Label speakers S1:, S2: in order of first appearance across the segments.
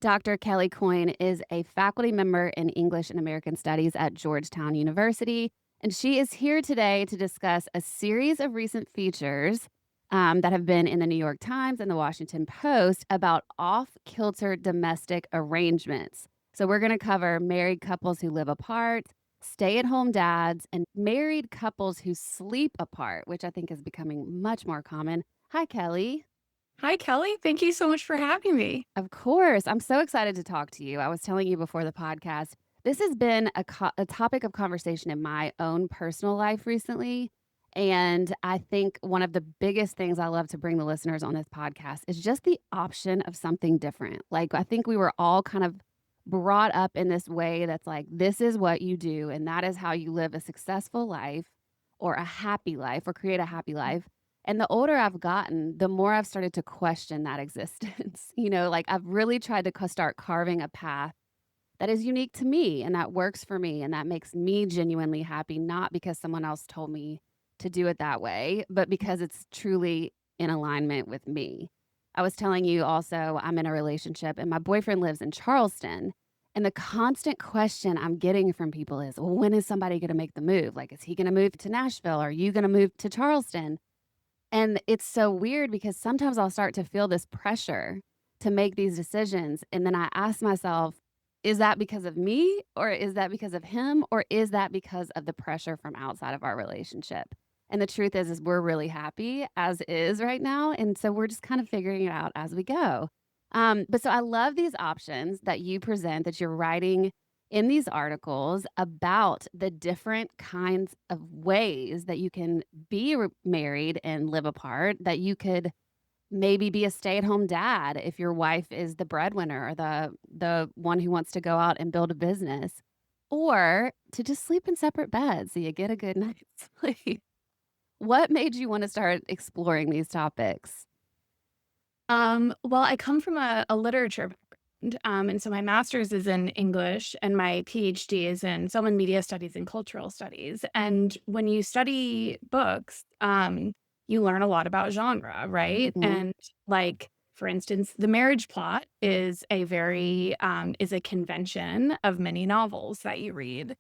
S1: Dr. Kelly Coyne is a faculty member in English and American Studies at Georgetown University, and she is here today to discuss a series of recent features that have been in the New York Times and the Washington Post about off kilter domestic arrangements. So, we're going to cover married couples who live apart, stay at home dads, and married couples who sleep apart, which I think is becoming much more common. Hi, Kelly.
S2: Hi, Kelly. Thank you so much for having me.
S1: Of course. I'm so excited to talk to you. I was telling you before the podcast, this has been a topic of conversation in my own personal life recently. And I think one of the biggest things I love to bring the listeners on this podcast is just the option of something different. Like, I think we were all kind of brought up in this way that's like, this is what you do, and that is how you live a successful life or a happy life or create a happy life. And the older I've gotten, the more I've started to question that existence. Like I've really tried to start carving a path that is unique to me and that works for me and that makes me genuinely happy, not because someone else told me to do it that way, but because it's truly in alignment with me. I was telling you also, I'm in a relationship and my boyfriend lives in Charleston. And the constant question I'm getting from people is, well, when is somebody going to make the move? Like, is he going to move to Nashville? Are you going to move to Charleston? And it's so weird because sometimes I'll start to feel this pressure to make these decisions. And then I ask myself, is that because of me or is that because of him or is that because of the pressure from outside of our relationship? And the truth is we're really happy as is right now. And so we're just kind of figuring it out as we go. But so I love these options that you present, that you're writing in these articles about the different kinds of ways that you can be married and live apart, that you could maybe be a stay-at-home dad if your wife is the breadwinner or the one who wants to go out and build a business, or to just sleep in separate beds so you get a good night's sleep. What made you want to start exploring these topics?
S2: Well, I come from a literature background, and so my master's is in English, and my PhD is in film and media studies and cultural studies. And when you study books, you learn a lot about genre, right?
S1: Mhm.
S2: And like, for instance, the marriage plot is is a convention of many novels that you read.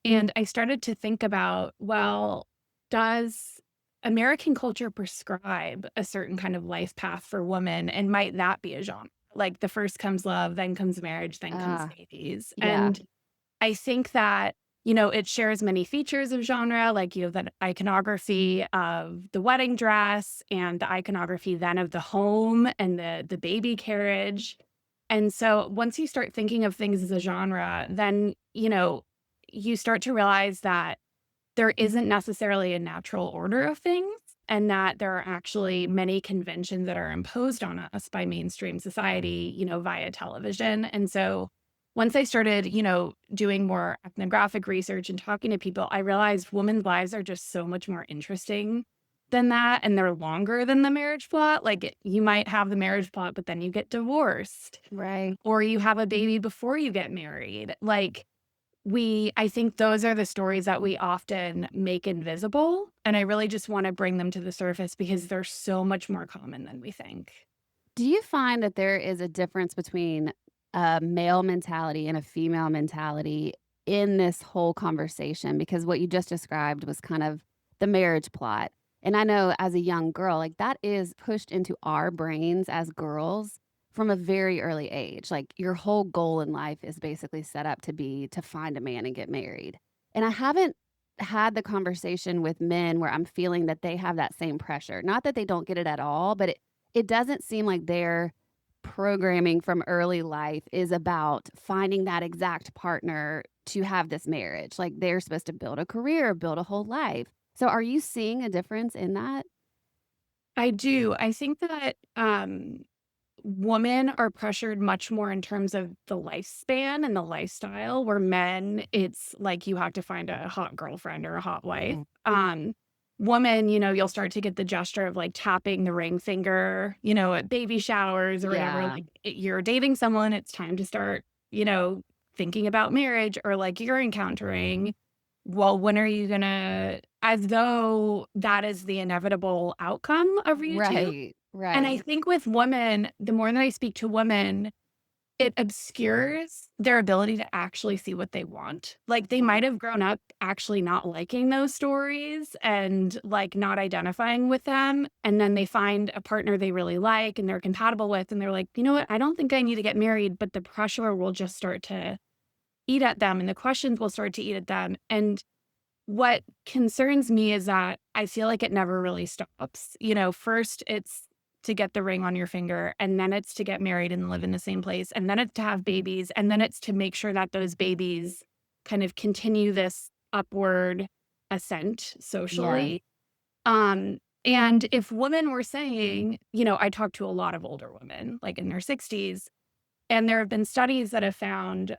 S2: And I started to think about, well, does American culture prescribe a certain kind of life path for women? And might that be a genre? Like the first comes love, then comes marriage, then comes
S1: Ah,
S2: babies.
S1: yeah.
S2: And I think that, it shares many features of genre, like you have that iconography of the wedding dress and the iconography then of the home and the baby carriage. And so once you start thinking of things as a genre, then, you start to realize that there isn't necessarily a natural order of things and that there are actually many conventions that are imposed on us by mainstream society, via television. And so once I started, doing more ethnographic research and talking to people, I realized women's lives are just so much more interesting than that. And they're longer than the marriage plot. You might have the marriage plot, but then you get divorced
S1: Right.
S2: or you have a baby before you get married. I think those are the stories that we often make invisible, and I really just wanna bring them to the surface because they're so much more common than we think.
S1: Do you find that there is a difference between a male mentality and a female mentality in this whole conversation? Because what you just described was kind of the marriage plot. And I know as a young girl, like that is pushed into our brains as girls from a very early age. Like your whole goal in life is basically set up to be to find a man and get married. And I haven't had the conversation with men where I'm feeling that they have that same pressure. Not that they don't get it at all, but it doesn't seem like their programming from early life is about finding that exact partner to have this marriage. Like, they're supposed to build a career, build a whole life. So are you seeing a difference in that?
S2: I do. I think that, women are pressured much more in terms of the lifespan and the lifestyle, where men, it's like you have to find a hot girlfriend or a hot wife.
S1: Mhm.
S2: Woman, you'll start to get the gesture of, like, tapping the ring finger, at baby showers or whatever,
S1: Yeah.
S2: like, you're dating someone, it's time to start, thinking about marriage or, like, you're encountering, well, when are you gonna as though that is the inevitable outcome of you 2.
S1: Right,
S2: And I
S1: right.
S2: think with women, the more that I speak to women, it obscures their ability to actually see what they want. Like, they might have grown up actually not liking those stories and, like, not identifying with them, and then they find a partner they really like and they're compatible with, and they're like, "You know what? I don't think I need to get married," but the pressure will just start to eat at them, and the questions will start to eat at them, and what concerns me is that I feel like it never really stops. First it's to get the ring on your finger, and then it's to get married and live in the same place, and then it's to have babies, and then it's to make sure that those babies kind of continue this upward ascent
S1: Yeah.
S2: socially. And if women were saying, I talk to a lot of older women, like in their 60s, and there have been studies that have found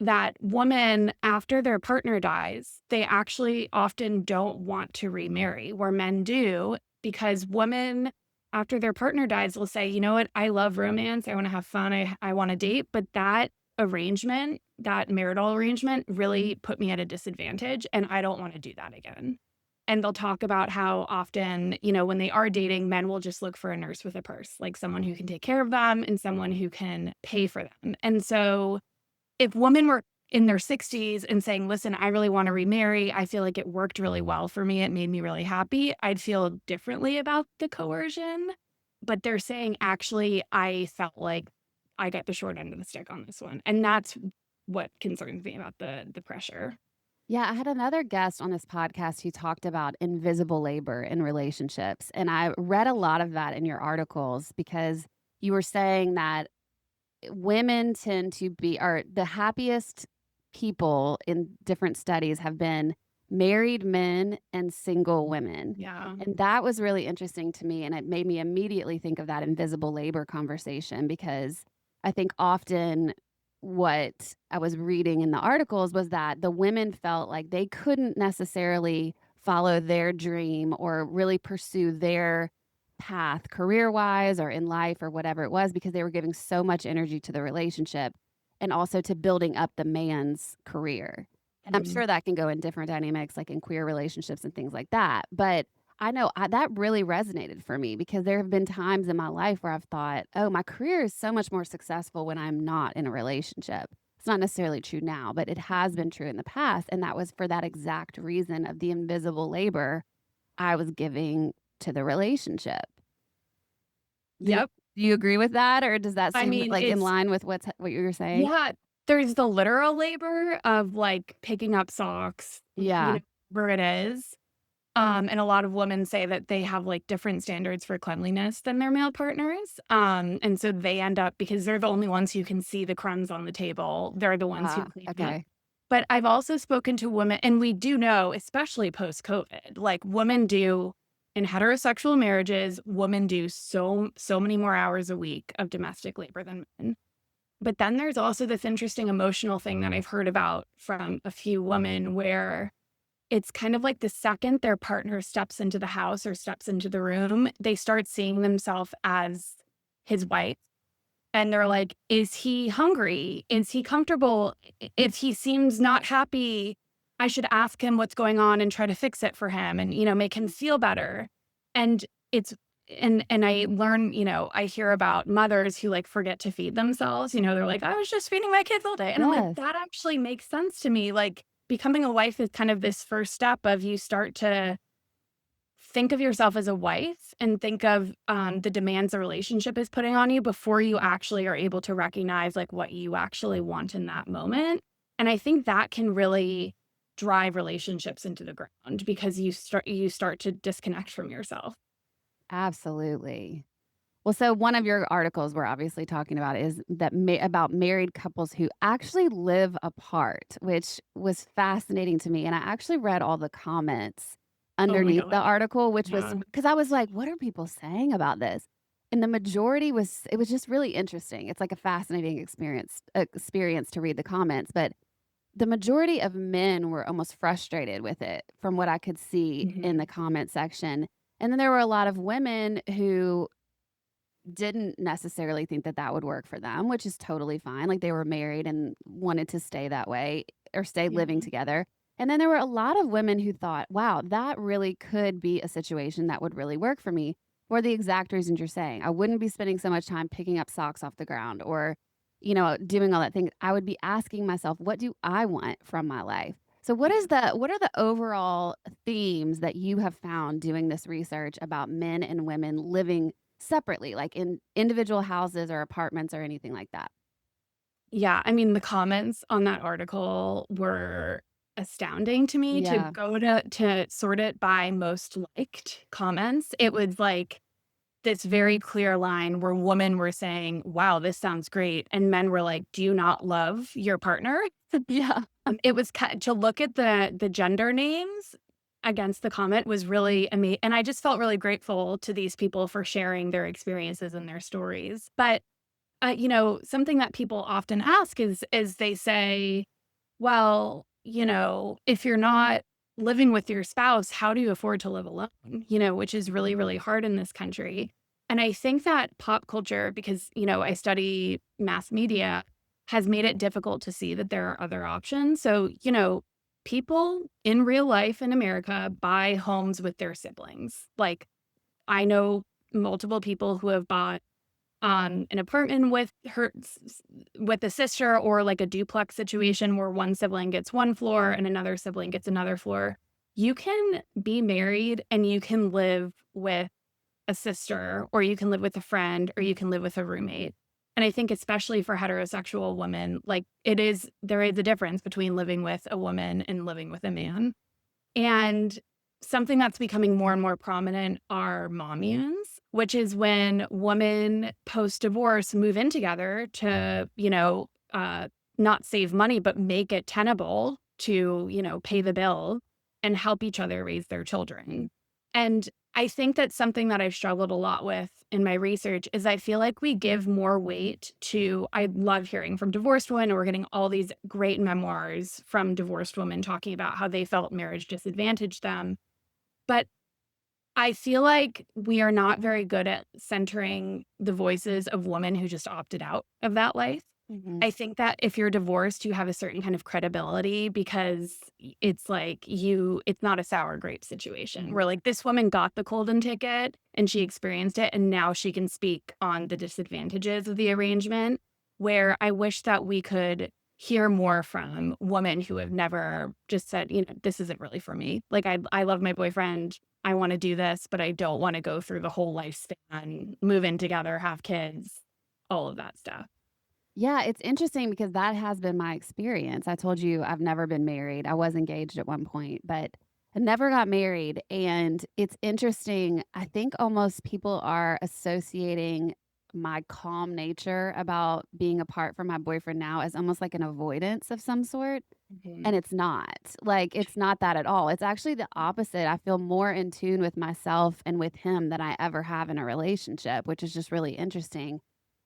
S2: that women, after their partner dies, they actually often don't want to remarry, where men do, because women, after their partner dies, will say, you know what, I love romance. I want to have fun. I want to date. But that arrangement, that marital arrangement, really put me at a disadvantage. And I don't want to do that again. And they'll talk about how often, when they are dating, men will just look for a nurse with a purse, like someone who can take care of them and someone who can pay for them. And so if women were in their 60s and saying, listen, I really want to remarry, I feel like it worked really well for me, it made me really happy, I'd feel differently about the coercion. But they're saying, actually, I felt like I got the short end of the stick on this one. And that's what concerns me about the pressure.
S1: Yeah, I had another guest on this podcast who talked about invisible labor in relationships. And I read a lot of that in your articles because you were saying that women tend to be are the happiest people in different studies have been married men and single women.
S2: Yeah.
S1: And that was really interesting to me. And it made me immediately think of that invisible labor conversation because I think often what I was reading in the articles was that the women felt like they couldn't necessarily follow their dream or really pursue their path career wise or in life or whatever it was because they were giving so much energy to the relationship and also to building up the man's career. And I'm
S2: Mhm.
S1: sure that can go in different dynamics, like in queer relationships and things like that. But I know that really resonated for me because there have been times in my life where I've thought, oh, my career is so much more successful when I'm not in a relationship. It's not necessarily true now, but it has been true in the past. And that was for that exact reason of the invisible labor I was giving to the relationship. Do
S2: Yep.
S1: do you agree with that, or does that
S2: I
S1: seem,
S2: mean,
S1: like, in
S2: it's
S1: line with what you were saying?
S2: yeah, there's the literal labor of, like, picking up socks,
S1: Yeah.
S2: where it is. And a lot of women say that they have, like, different standards for cleanliness than their male partners. And so they end up because they're the only ones who can see the crumbs on the table, they're the ones who clean up.
S1: Okay.
S2: But I've also spoken to women and we do know, especially post-COVID, like, women do in heterosexual marriages, women do so many more hours a week of domestic labor than men. But then there's also this interesting emotional thing that I've heard about from a few women where it's kind of like the second their partner steps into the house or steps into the room, they start seeing themselves as his wife. And they're like, is he hungry? Is he comfortable? If he seems not happy, I should ask him what's going on and try to fix it for him and, make him feel better. And it's and I learn, I hear about mothers who like forget to feed themselves. They're like, I was just feeding my kids all day. And I'm like,
S1: Yes.
S2: that actually makes sense to me. Like becoming a wife is kind of this first step of you start to think of yourself as a wife and think of the demands a relationship is putting on you before you actually are able to recognize like what you actually want in that moment. And I think that can really drive relationships into the ground because you start to disconnect from yourself.
S1: Absolutely. Well, so one of your articles we're obviously talking about is that about married couples who actually live apart, which was fascinating to me. And I actually read all the comments
S2: Oh my
S1: underneath the
S2: god.
S1: article, which was
S2: Yeah.
S1: because I was like, what are people saying about this? And the majority was, it was just really interesting. It's like a fascinating experience to read the comments, but the majority of men were almost frustrated with it from what I could see in the
S2: Mhm.
S1: comment section. And then there were a lot of women who didn't necessarily think that that would work for them, which is totally fine. Like they were married and wanted to stay that way or stay
S2: Yeah.
S1: living together. And then there were a lot of women who thought, wow, that really could be a situation that would really work for me for the exact reasons you're saying. I wouldn't be spending so much time picking up socks off the ground or doing all that thing, I would be asking myself, what do I want from my life? So what are the overall themes that you have found doing this research about men and women living separately, like in individual houses or apartments or anything like that?
S2: Yeah, I mean, the comments on that article were astounding to me to
S1: Yeah.
S2: go to sort it by most liked comments. It was like this very clear line where women were saying, "Wow, this sounds great," and men were like, "Do you not love your partner?"
S1: Yeah.
S2: It was ki to look at the gender names against the comment was really and I just felt really grateful to these people for sharing their experiences and their stories. But, something that people often ask is they say, "Well, if you're not living with your spouse, how do you afford to live alone?" Which is really, really hard in this country. And I think that pop culture, because, I study mass media, has made it difficult to see that there are other options. So, people in real life in America buy homes with their siblings. Like, I know multiple people who have bought an apartment with with a sister, or like a duplex situation where one sibling gets one floor and another sibling gets another floor. You can be married and you can live with a sister, or you can live with a friend, or you can live with a roommate. And I think especially for heterosexual women, like there is a difference between living with a woman and living with a man. And something that's becoming more and more prominent are mommy-ins, which is when women post-divorce move in together to, not save money, but make it tenable to, pay the bill and help each other raise their children. And I think that's something that I've struggled a lot with in my research is I feel like we give more weight to I love hearing from divorced women, or we're getting all these great memoirs from divorced women talking about how they felt marriage disadvantaged them. But I feel like we are not very good at centering the voices of women who just opted out of that life.
S1: Mhm.
S2: I think that if you're divorced, you have a certain kind of credibility because it's like it's not a sour grape situation where like this woman got the golden ticket and she experienced it and now she can speak on the disadvantages of the arrangement. Where I wish that we could hear more from women who have never just said, this isn't really for me. Like I love my boyfriend. I want to do this, but I don't want to go through the whole lifespan, move in together, have kids, all of that stuff.
S1: Yeah, it's interesting because that has been my experience. I told you I've never been married. I was engaged at one point, but I never got married. And it's interesting. I think almost people are associating my calm nature about being apart from my boyfriend now as almost like an avoidance of some sort.
S2: Mhm.
S1: And it's not. Like, it's not that at all. It's actually the opposite. I feel more in tune with myself and with him than I ever have in a relationship, which is just really interesting.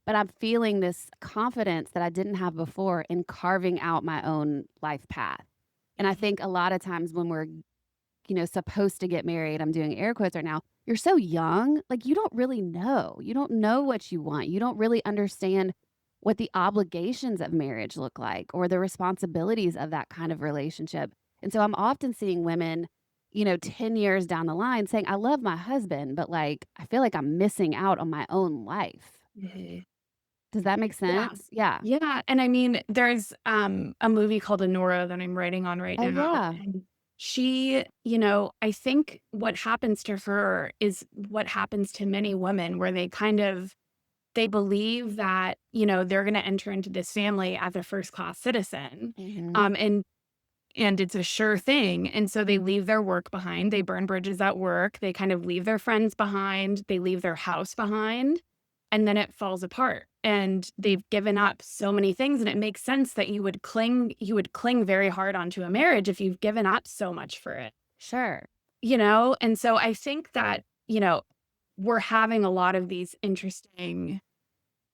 S1: But I'm feeling this confidence that I didn't have before in carving out my own life path. And I think a lot of times when we're, supposed to get married, I'm doing air quotes right now, you're so young, like you don't really know. You don't know what you want. You don't really understand what the obligations of marriage look like or the responsibilities of that kind of relationship. And so I'm often seeing women, 10 years down the line saying, I love my husband, but like, I feel like I'm missing out on my own life.
S2: Mhm.
S1: Does that make
S2: Yeah.
S1: sense? Yeah.
S2: Yeah, and I mean, there's, a movie called Anora that I'm writing on right
S1: Oh,
S2: now,
S1: yeah.
S2: and she, I think what happens to her is what happens to many women where they believe that, they're gonna enter into this family as a first-class citizen,
S1: Mhm.
S2: and it's a sure thing, and so they leave their work behind, they burn bridges at work, they kind of leave their friends behind, they leave their house behind, and then it falls apart, and they've given up so many things, and it makes sense that you would cling very hard onto a marriage if you've given up so much for it,
S1: Sure.
S2: And so I think that, we're having a lot of these interesting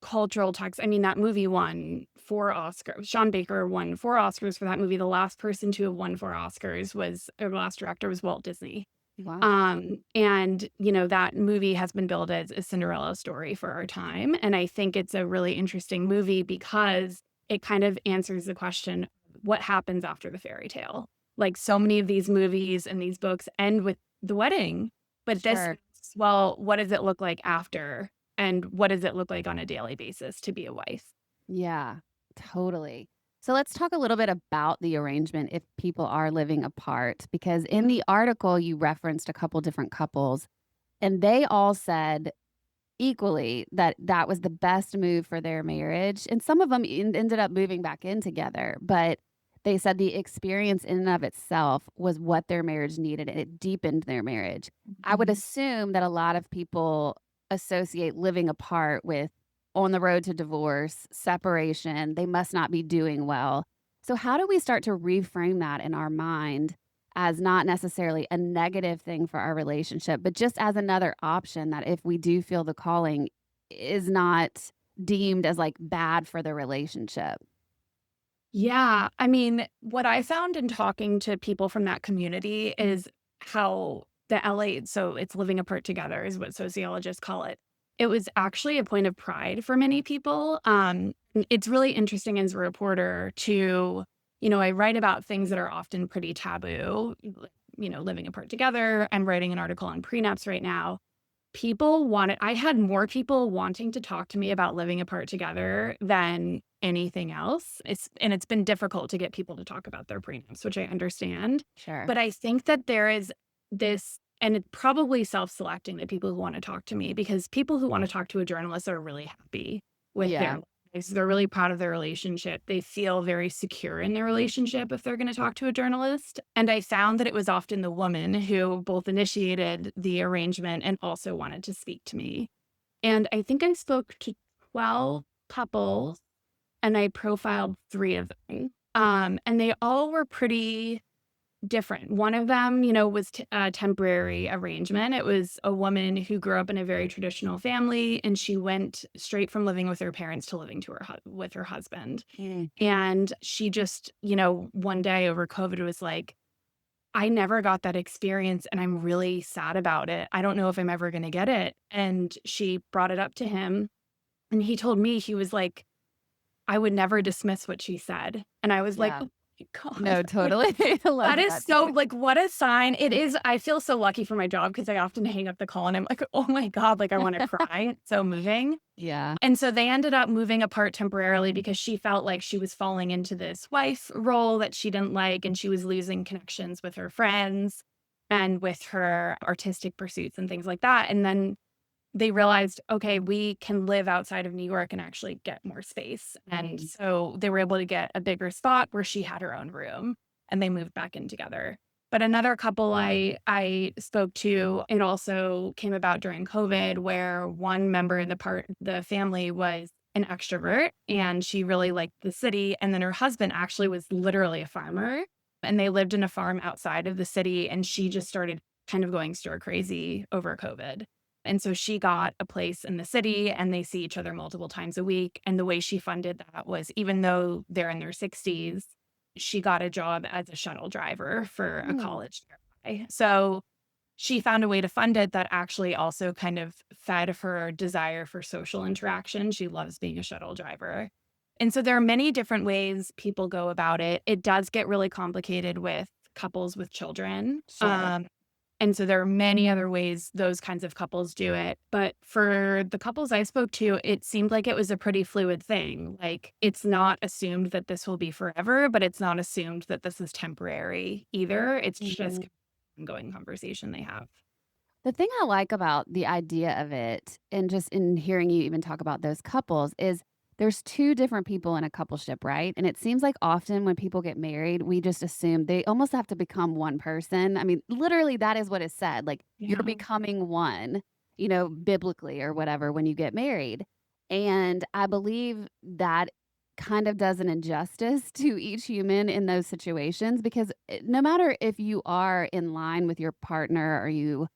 S2: cultural talks. I mean, that movie won 4 Oscars. Sean Baker won 4 Oscars for that movie. The last person to have won 4 Oscars or the last director was Walt Disney.
S1: Wow.
S2: And, that movie has been billed as a Cinderella story for our time. And I think it's a really interesting movie because it kind of answers the question, what happens after the fairy tale? Like so many of these movies and these books end with the wedding, but this,
S1: Sure.
S2: well, what does it look like after? And what does it look like on a daily basis to be a wife?
S1: Yeah, totally. So let's talk a little bit about the arrangement if people are living apart, because in
S2: Mhm.
S1: the article you referenced a couple different couples and they all said equally that that was the best move for their marriage, and some of them ended up moving back in together, but they said the experience in and of itself was what their marriage needed, and it deepened their marriage. I would
S2: Mhm.
S1: assume that a lot of people associate living apart with on the road to divorce, separation, they must not be doing well. So how do we start to reframe that in our mind as not necessarily a negative thing for our relationship, but just as another option that if we do feel the calling is not deemed as like bad for the relationship.
S2: Yeah, I mean, what I found in talking to people from that community is how the LA, so it's living apart together is what sociologists call it. It was actually a point of pride for many people. It's really interesting as a reporter to, I write about things that are often pretty taboo, living apart together. I'm writing an article on prenups right now. I had more people wanting to talk to me about living apart together than anything else. It's been difficult to get people to talk about their prenups, which I understand.
S1: Sure.
S2: But I think that there is this, and it's probably self-selecting, the people who wanna talk to me, because people who wanna talk to a journalist are really happy with their
S1: Yeah.
S2: lives. They're really proud of their relationship. They feel very secure in their relationship if they're gonna talk to a journalist. And I found that it was often the woman who both initiated the arrangement and also wanted to speak to me. And I think I spoke to 12 couples and I profiled 3 of them. And they all were pretty different. One of them, was a temporary arrangement. It was a woman who grew up in a very traditional family, and she went straight from living with her parents to living to with her husband.
S1: Mm.
S2: And she just, one day over COVID was like, I never got that experience and I'm really sad about it. I don't know if I'm ever going to get it. And she brought it up to him and he told me, he was like, I would never dismiss what she said. And I was like,
S1: Yeah.
S2: oh my God.
S1: No, totally. I
S2: That
S1: love
S2: is
S1: that
S2: so
S1: too.
S2: like, what a sign. It is. I feel so lucky for my job because I often hang up the call and I'm like, oh my God, like I want to cry. It's so moving.
S1: Yeah.
S2: And so they ended up moving apart temporarily because she felt like she was falling into this wife role that she didn't like, and she was losing connections with her friends and with her artistic pursuits and things like that. And then they realized, okay, we can live outside of New York and actually get more space. And
S1: Mm.
S2: so they were able to get a bigger spot where she had her own room and they moved back in together. But another couple I spoke to, it also came about during COVID where one member of the family was an extrovert and she really liked the city. And then her husband actually was literally a farmer and they lived in a farm outside of the city. And she just started kind of going stir crazy over COVID. And so she got a place in the city and they see each other multiple times a week. And the way she funded that was even though they're in their 60s, she got a job as a shuttle driver for a
S1: Mm.
S2: college nearby. So she found a way to fund it that actually also kind of fed her desire for social interaction. She loves being a shuttle driver. And so there are many different ways people go about it. It does get really complicated with couples with children.
S1: Sure.
S2: And so there are many other ways those kinds of couples do it. But for the couples I spoke to, it seemed like it was a pretty fluid thing. Like it's not assumed that this will be forever, but it's not assumed that this is temporary either. It's just
S1: Mhm.
S2: an ongoing conversation they have.
S1: The thing I like about the idea of it, and just in hearing you even talk about those couples, is there's 2 different people in a coupleship, right? And it seems like often when people get married, we just assume they almost have to become one person. I mean, literally, that is what is said. Like, you're
S2: Yeah.
S1: becoming one, biblically or whatever when you get married. And I believe that kind of does an injustice to each human in those situations because no matter if you are in line with your partner or you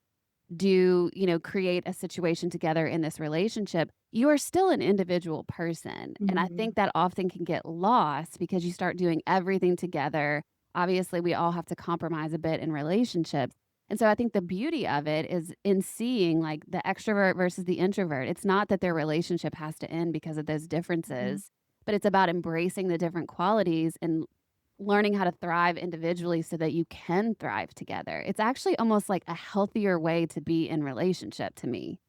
S1: do, create a situation together in this relationship, you are still an individual person. And I
S2: Mhm.
S1: think that often can get lost because you start doing everything together. Obviously, we all have to compromise a bit in relationships. And so I think the beauty of it is in seeing like the extrovert versus the introvert. It's not that their relationship has to end because of those
S2: Mhm.
S1: differences, but it's about embracing the different qualities and learning how to thrive individually so that you can thrive together. It's actually almost like a healthier way to be in relationship to me.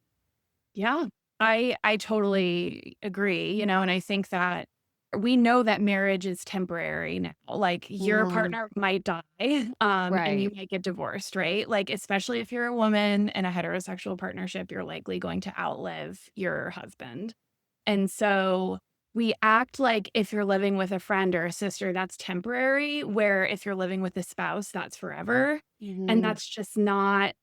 S2: Yeah. I totally agree, and I think that we know that marriage is temporary now. Like, your
S1: Mhm.
S2: partner might die, and you
S1: Right.
S2: might get divorced, right? Like, especially if you're a woman in a heterosexual partnership, you're likely going to outlive your husband. And so we act like if you're living with a friend or a sister, that's temporary, where if you're living with a spouse, that's forever. And
S1: Mhm.
S2: that's just not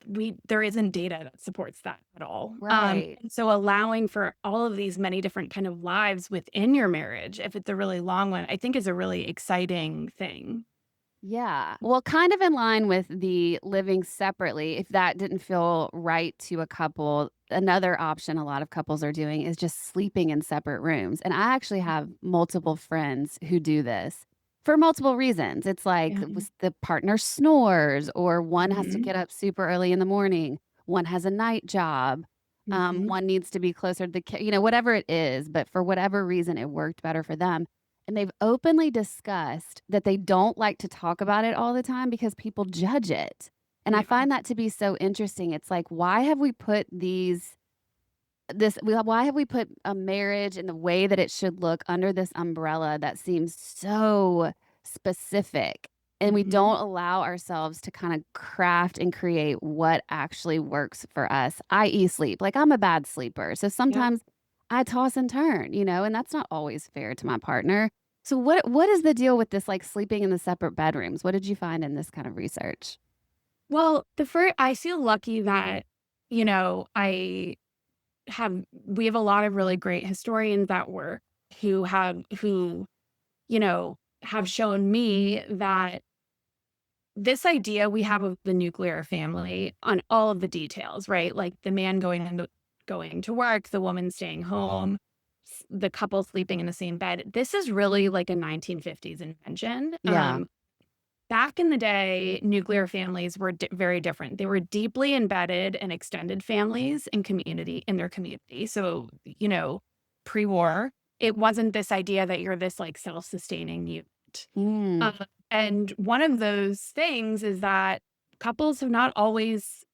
S2: we there isn't data that supports that at all.
S1: Right.
S2: And so allowing for all of these many different kind of lives within your marriage, if it's a really long one, I think is a really exciting thing.
S1: Yeah. Well, kind of in line with the living separately, if that didn't feel right to a couple, another option a lot of couples are doing is just sleeping in separate rooms. And I actually have multiple friends who do this for multiple reasons. It's like
S2: Yeah.
S1: the partner snores, or one has to
S2: Mhm.
S1: get up super early in the morning, one has a night job.
S2: Mhm.
S1: One needs to be closer to the kid, whatever it is, but for whatever reason, it worked better for them. And they've openly discussed that they don't like to talk about it all the time because people judge it. And I
S2: Yeah.
S1: find that to be so interesting. It's like, why have we put why have we put a marriage and the way that it should look under this umbrella that seems so specific? And we
S2: Mhm.
S1: don't allow ourselves to kind of craft and create what actually works for us, i.e., sleep. Like, I'm a bad sleeper. So
S2: Yeah.
S1: sometimes I toss and turn, and that's not always fair to my partner. So what is the deal with this, like, sleeping in the separate bedrooms? What did you find in this kind of research?
S2: Well, I feel lucky that, I we have a lot of really great historians at work who, have shown me that this idea we have of the nuclear family on all of the details, right? Like the man going to work, the woman staying home, the couple sleeping in the same bed. This is really like a 1950s invention.
S1: Yeah.
S2: Back in the day, nuclear families were very different. They were deeply embedded in extended families and community in their community. So, pre-war, it wasn't this idea that you're this like self-sustaining unit.
S1: Mm.
S2: And one of those things is that couples have not always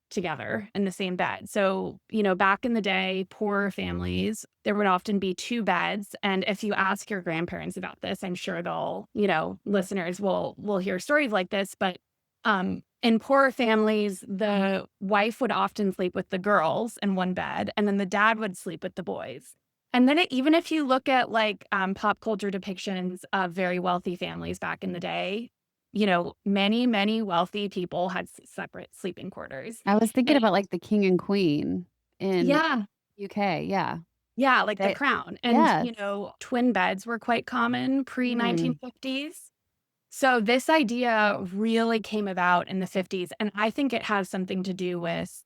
S2: together in the same bed. So, back in the day, poorer families, there would often be two beds. And if you ask your grandparents about this, I'm sure listeners will hear stories like this. But in poorer families, the wife would often sleep with the girls in one bed, and then the dad would sleep with the boys. And then even if you look at like pop culture depictions of very wealthy families back in the day, many, many wealthy people had separate sleeping quarters.
S1: I was thinking
S2: And
S1: about, like, the king and queen in
S2: yeah,
S1: UK, yeah.
S2: yeah, like The
S1: They
S2: Crown. And,
S1: Yes.
S2: twin beds were quite common
S1: Mm.
S2: pre-1950s. So this idea really came about in the 50s, and I think it has something to do with,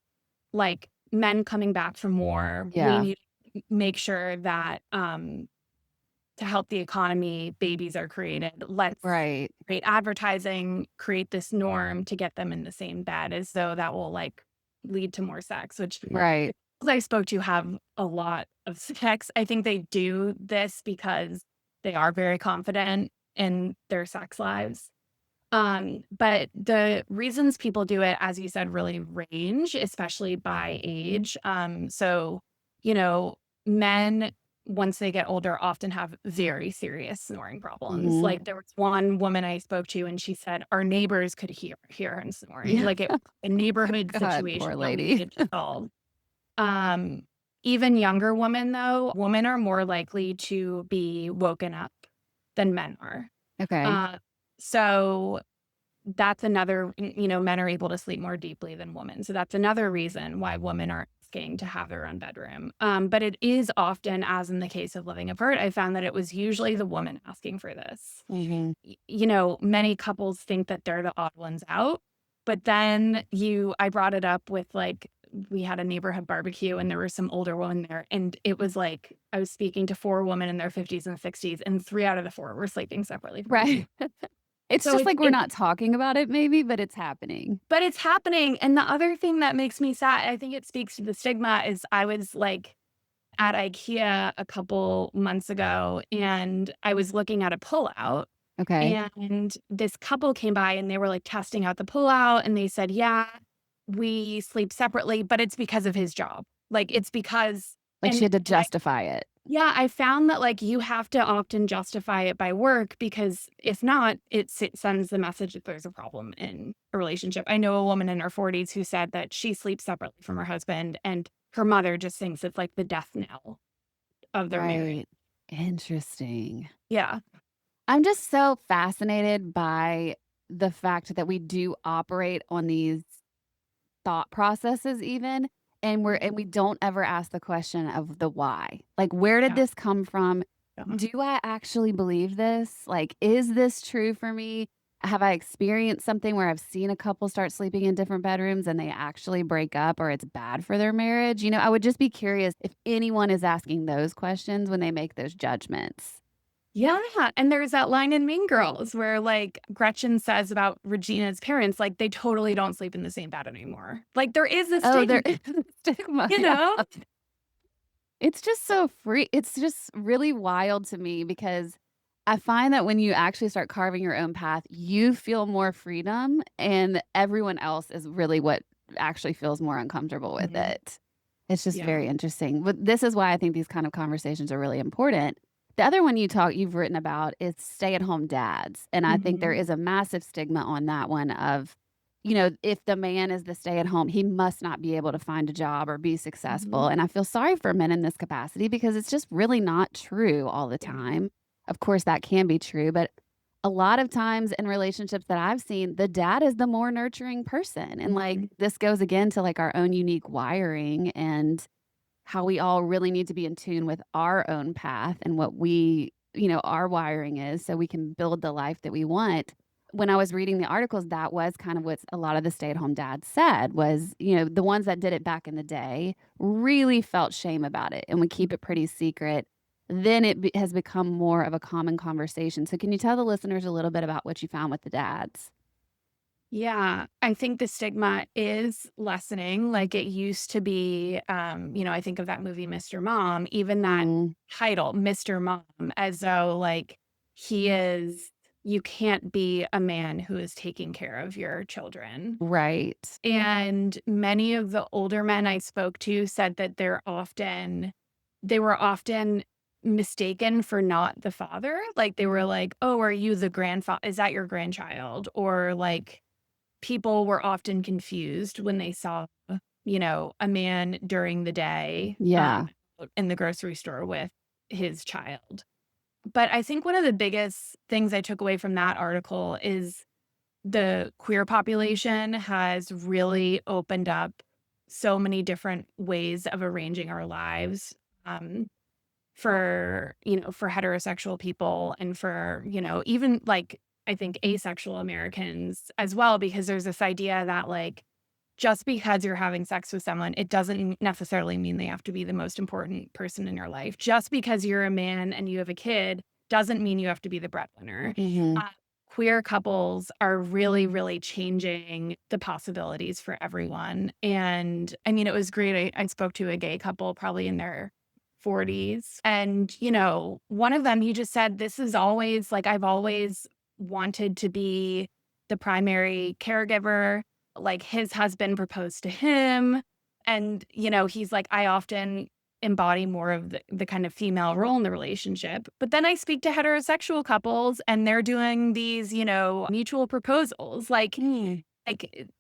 S2: like, men coming back from war. We
S1: Yeah.
S2: need to make sure that, to help the economy, babies are created. Let's
S1: Right.
S2: create advertising, create this norm to get them in the same bed as though that will like lead to more sex, which
S1: Right.
S2: the girls I spoke to have a lot of sex. I think they do this because they are very confident in their sex lives. But the reasons people do it, as you said, really range, especially by age. So, you know, men, once they get older, often have very serious snoring problems.
S1: Mhm.
S2: Like there was one woman I spoke to, and she said our neighbors could hear her snoring.
S1: Yeah.
S2: Like it a neighborhood
S1: God,
S2: situation
S1: poor
S2: that we
S1: lady.
S2: needed to solve. Um, Even younger women, though, women are more likely to be woken up than men are.
S1: Okay.
S2: Uh, so that's another, men are able to sleep more deeply than women. So that's another reason why women aren't asking to have their own bedroom. But it is often, as in the case of living apart, I found that it was usually the woman asking for this.
S1: Mhm.
S2: Many couples think that they're the odd ones out. But then I brought it up with like, we had a neighborhood barbecue and there were some older women there. And it was like, I was speaking to four women in their 50s and 60s, and three out of the four were sleeping separately from
S1: Right.
S2: me.
S1: It's
S2: So
S1: just like we're not talking about it maybe, but it's happening.
S2: but it's happening, and the other thing that makes me sad, I think it speaks to the stigma, is I was, like, at IKEA a couple months ago, and I was looking at a pullout,
S1: Okay.
S2: and this couple came by, and they were, like, testing out the pullout, and they said, "Yeah, we sleep separately, but it's because of his job." Like, it's because
S1: Like, she had to
S2: And I
S1: justify it.
S2: yeah, I found that, like, you have to often justify it by work because if not, it sends the message that there's a problem in a relationship. I know a woman in her 40s who said that she sleeps separately from her husband, and her mother just thinks it's like the death knell of their marriage.
S1: Right. Interesting.
S2: Yeah.
S1: I'm just so fascinated by the fact that we do operate on these thought processes even, and we don't ever ask the question of the why. Like, where did
S2: Yeah.
S1: this come from?
S2: Yeah.
S1: Do I actually believe this? Like, is this true for me? Have I experienced something where I've seen a couple start sleeping in different bedrooms and they actually break up or it's bad for their marriage? You know, I would just be curious if anyone is asking those questions when they make those judgments.
S2: Yeah, and there's that line in Mean Girls where, like, Gretchen says about Regina's parents, like, they totally don't sleep in the same bed anymore. Like, there is a
S1: Oh, there
S2: stigma,
S1: is a stigma.
S2: you
S1: Yeah.
S2: know?
S1: It's just so free. It's just really wild to me because I find that when you actually start carving your own path, you feel more freedom, and everyone else is really what actually feels more uncomfortable with
S2: Mhm.
S1: it. It's just
S2: Yeah.
S1: very interesting. But this is why I think these kind of conversations are really important. The other one you've written about is stay-at-home dads, and I think there
S2: Mhm.
S1: is a massive stigma on that one of, you know, if the man is the stay-at-home, he must not be able to find a job or be successful,
S2: Mhm.
S1: and I feel sorry for men in this capacity because it's just really not true all the
S2: Yeah.
S1: time. Of course, that can be true, but a lot of times in relationships that I've seen, the dad is the more nurturing person, and, like,
S2: Mhm.
S1: this goes again to, like, our own unique wiring and how we all really need to be in tune with our own path and what we, you know, our wiring is so we can build the life that we want. When I was reading the articles, that was kind of what a lot of the stay-at-home dads said was, you know, the ones that did it back in the day really felt shame about it and would keep it pretty secret. Then has become more of a common conversation. So can you tell the listeners a little bit about what you found with the dads?
S2: Yeah, I think the stigma is lessening like it used to be. I think of that movie, Mr. Mom, even that
S1: Mm,
S2: title, Mr. Mom, as though like he is, you can't be a man who is taking care of your children.
S1: right.
S2: And many of the older men I spoke to said that they were often mistaken for not the father. Like they were like, "Oh, are you the grandfather? Is that your grandchild?" Or like people were often confused when they saw, a man during the day,
S1: Yeah.
S2: in the grocery store with his child. But I think one of the biggest things I took away from that article is the queer population has really opened up so many different ways of arranging our lives, um, for heterosexual people and for, even like I think asexual Americans as well, because there's this idea that like just because you're having sex with someone, it doesn't necessarily mean they have to be the most important person in your life. Just because you're a man and you have a kid doesn't mean you have to be the breadwinner.
S1: Mhm.
S2: Uh, Queer couples are really, really changing the possibilities for everyone. And I mean, it was great. I spoke to a gay couple probably in their 40s. And, one of them, he just said, this is always like, I've always wanted to be the primary caregiver. Like his husband proposed to him. And, he's like, I often embody more of the kind of female role in the relationship. But then I speak to heterosexual couples and they're doing these, mutual proposals.
S1: Mm.
S2: Like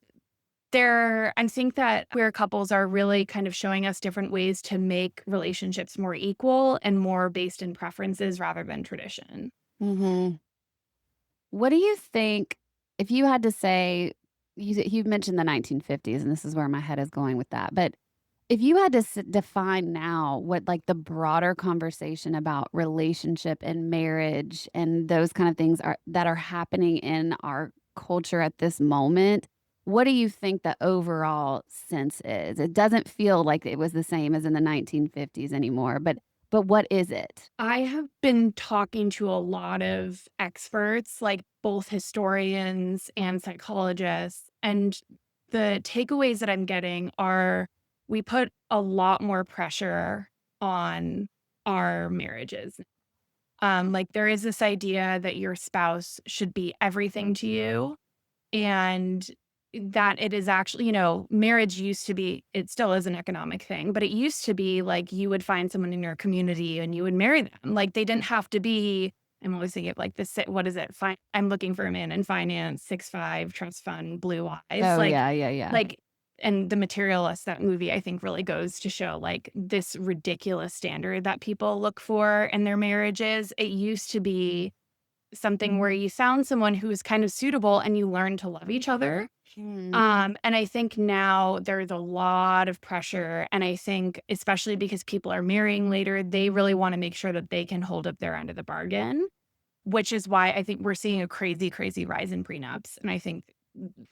S2: they're I think that queer couples are really kind of showing us different ways to make relationships more equal and more based in preferences rather than tradition.
S1: Mhm. What do you think if you had to say you mentioned the 1950s, and this is where my head is going with that, but if you had to define now what, like, the broader conversation about relationship and marriage and those kind of things that are happening in our culture at this moment, what do you think the overall sense is? It doesn't feel like it was the same as in the 1950s anymore, but what is it?
S2: I have been talking to a lot of experts, like both historians and psychologists, and the takeaways that I'm getting are we put a lot more pressure on our marriages. Like there is this idea that your spouse should be everything to you. And that it is actually, marriage used to be, it still is an economic thing, but it used to be like you would find someone in your community and you would marry them. Like they didn't have to be, I'm always thinking of like this, what is it? I'm looking for a man in finance, 6'5", trust fund, blue eyes.
S1: Oh,
S2: Like,
S1: yeah, yeah, yeah.
S2: like, and The Materialist, that movie, I think really goes to show like this ridiculous standard that people look for in their marriages. It used to be something where you found someone who was kind of suitable and you learned to love each other.
S1: Mm.
S2: And I think now there's a lot of pressure. And I think, especially because people are marrying later, they really want to make sure that they can hold up their end of the bargain, which is why I think we're seeing a crazy, crazy rise in prenups. And I think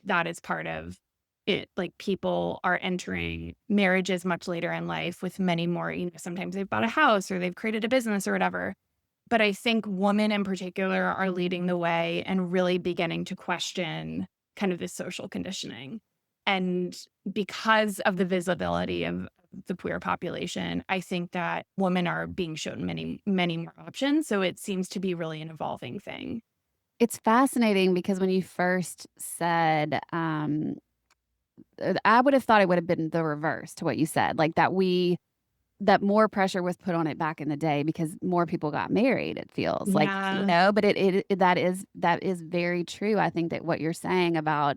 S2: that is part of it. Like people are entering marriages much later in life with many more, sometimes they've bought a house or they've created a business or whatever. But I think women in particular are leading the way and really beginning to question kind of this social conditioning. And because of the visibility of the queer population, I think that women are being shown many, many more options. So it seems to be really an evolving thing.
S1: It's fascinating because when you first said, I would have thought it would have been the reverse to what you said, like that more pressure was put on it back in the day because more people got married, it feels like,
S2: Yeah.
S1: but that is very true. I think that what you're saying about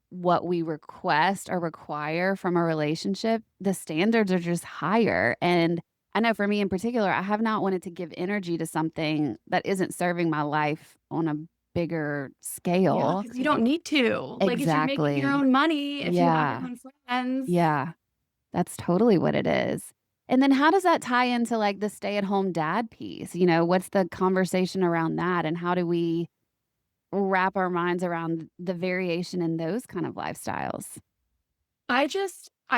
S1: what we request or require from a relationship, the standards are just higher. And I know for me in particular, I have not wanted to give energy to something that isn't serving my life on a bigger
S2: Yeah.
S1: scale.
S2: Because you don't need to. Like if you're making your
S1: Exactly.
S2: own money, if you have your
S1: Yeah.
S2: own friends.
S1: Yeah. That's totally what it is. And then how does that tie into like the stay-at-home dad piece? What's the conversation around that? And how do we wrap our minds around the variation in those kind of lifestyles?
S2: I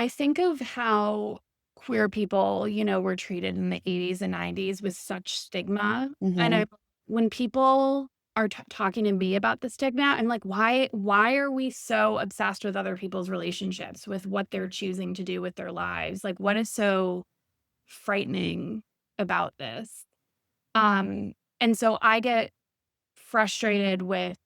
S2: think of how queer people, were treated in the 80s and 90s with such stigma. And
S1: Mhm.
S2: when people are talking to me about the stigma, I'm like, why are we so obsessed with other people's relationships, with what they're choosing to do with their lives? Like, what is so frightening about this? And so I get frustrated with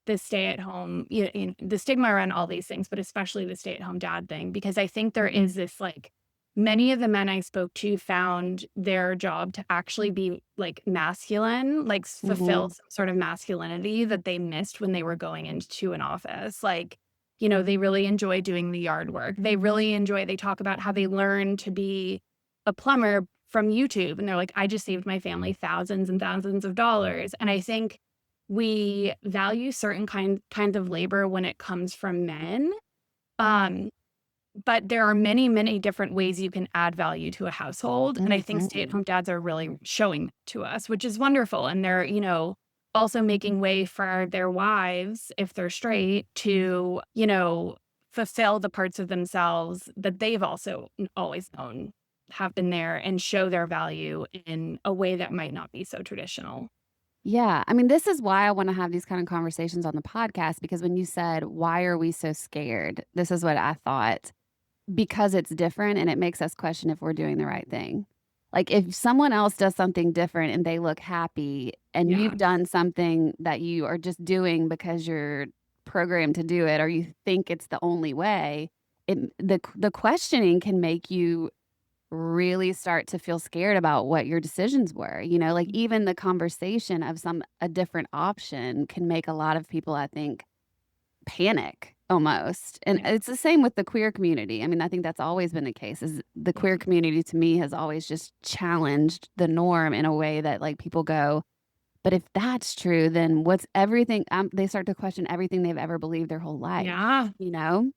S2: the stay-at-home, the stigma around all these things, but especially the stay-at-home dad thing, because I think there is this, like, many of the men I spoke to found their job to actually be, like, masculine, like, fulfill
S1: Mhm.
S2: some sort of masculinity that they missed when they were going into an office. Like, they really enjoy doing the yard work. They talk about how they learned to be a plumber from YouTube, and they're like, "I just saved my family thousands and thousands of dollars." And I think we value certain kinds of labor when it comes from men. Um, but there are many, many different ways you can add value to a household. And I think
S1: Mhm.
S2: stay-at-home dads are really showing that to us, which is wonderful. And they're, also making way for their wives, if they're straight, to, fulfill the parts of themselves that they've also always known have been there and show their value in a way that might not be so traditional.
S1: Yeah, I mean, this is why I wanna have these kind of conversations on the podcast because when you said, "Why are we so scared?" This is what I thought. Because it's different and it makes us question if we're doing the right thing. Like, if someone else does something different and they look happy and
S2: Yeah.
S1: you've done something that you are just doing because you're programmed to do it or you think it's the only way, the questioning can make you really start to feel scared about what your decisions were, like, even the conversation of a different option can make a lot of people, I think, panic almost, and
S2: Yeah.
S1: it's the same with the queer community. I mean, I think that's always been the case, is the
S2: Yeah.
S1: queer community to me has always just challenged the norm in a way that, like, people go, "But if that's true, then what's everything" they start to question everything they've ever believed their whole life,
S2: Yeah.
S1: you know?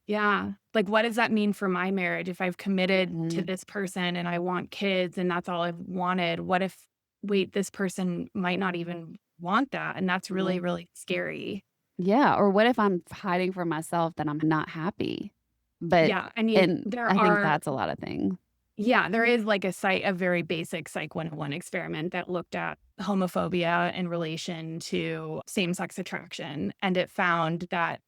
S2: Yeah. Like, what does that mean for my marriage if I've committed to
S1: Mhm,
S2: this person and I want kids and that's all I've wanted? What if, wait, this person might not even want that? And that's really,
S1: mhm.
S2: really scary.
S1: Yeah, or what if I'm hiding from myself that I'm not happy? But
S2: Yeah. I mean,
S1: and I think that's a lot of things.
S2: there is like a very basic Psych 101 experiment that looked at homophobia in relation to same sex attraction. And it found that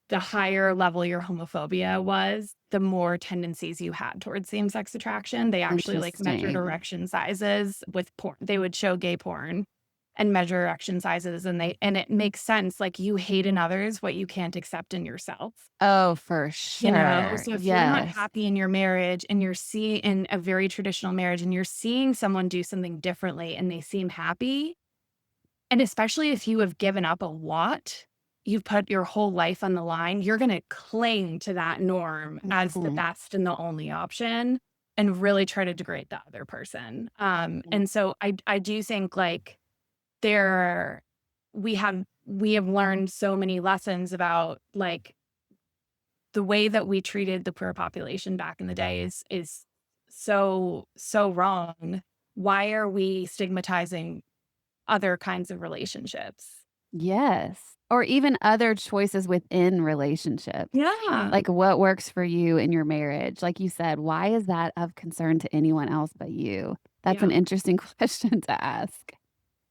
S2: the higher level your homophobia was, the more tendencies you had towards same sex attraction. They actually like measured
S1: Interesting.
S2: erection sizes with porn. They would show gay porn. and measure erection sizes, and it makes sense, like, you hate in others what you can't accept in yourself,
S1: Oh, for
S2: you know?
S1: sure.
S2: So if you're not
S1: Yes.
S2: happy in your marriage and you're seeing in a very traditional marriage and you're seeing someone do something differently and they seem happy, and especially if you have given up a lot, you've put your whole life on the line, you're gonna cling to that norm as the
S1: Mhm.
S2: best and the only option and really try to degrade the other person. And so I do think, like, there we have learned so many lessons about, like, the way that we treated the poor population back in the day is so wrong. Why are we stigmatizing other kinds of relationships?
S1: Yes. Or even other choices within relationships.
S2: Yeah.
S1: Like what works for you in your marriage? Like you said, why is that of concern to anyone else but you? That's an
S2: Yeah.
S1: interesting question to ask.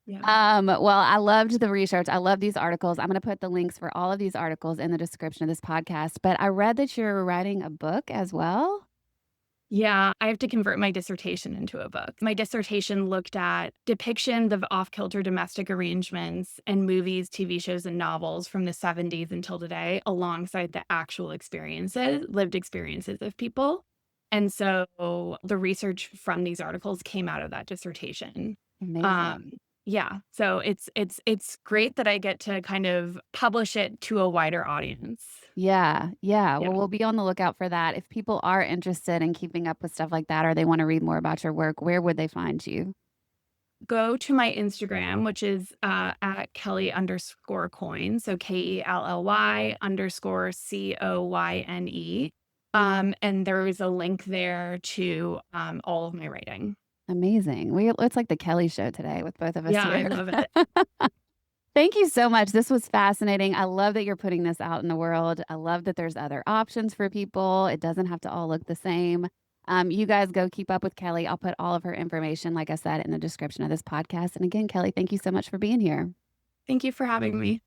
S2: Yeah.
S1: Well, I loved the research. I love these articles. I'm going to put the links for all of these articles in the description of this podcast. But I read that you're writing a book as well.
S2: Yeah, I have to convert my dissertation into a book. My dissertation looked at depictions of off-kilter domestic arrangements in movies, TV shows, and novels from the '70s until today, alongside the actual experiences, lived experiences of people. And so the research from these articles came out of that dissertation.
S1: Amazing.
S2: Um, yeah, so it's great that I get to kind of publish it to a wider audience.
S1: Yeah, yeah.
S2: Yeah.
S1: Well, we'll be on the lookout for that. If people are interested in keeping up with stuff like that or they want to read more about your work, where would they find you?
S2: Go to my Instagram, which is, at Kelly_Coyne, so Kelly_COYNE. And there is a link there to, all of my writing.
S1: Amazing. It's like the Kelly show today with both of us
S2: Yeah, I
S1: here.
S2: love it.
S1: Thank you so much. This was fascinating. I love that you're putting this out in the world. I love that there's other options for people. It doesn't have to all look the same. You guys go keep up with Kelly. I'll put all of her information, like I said, in the description of this podcast. And again, Kelly, thank you so much for being here.
S2: Thank you for having me.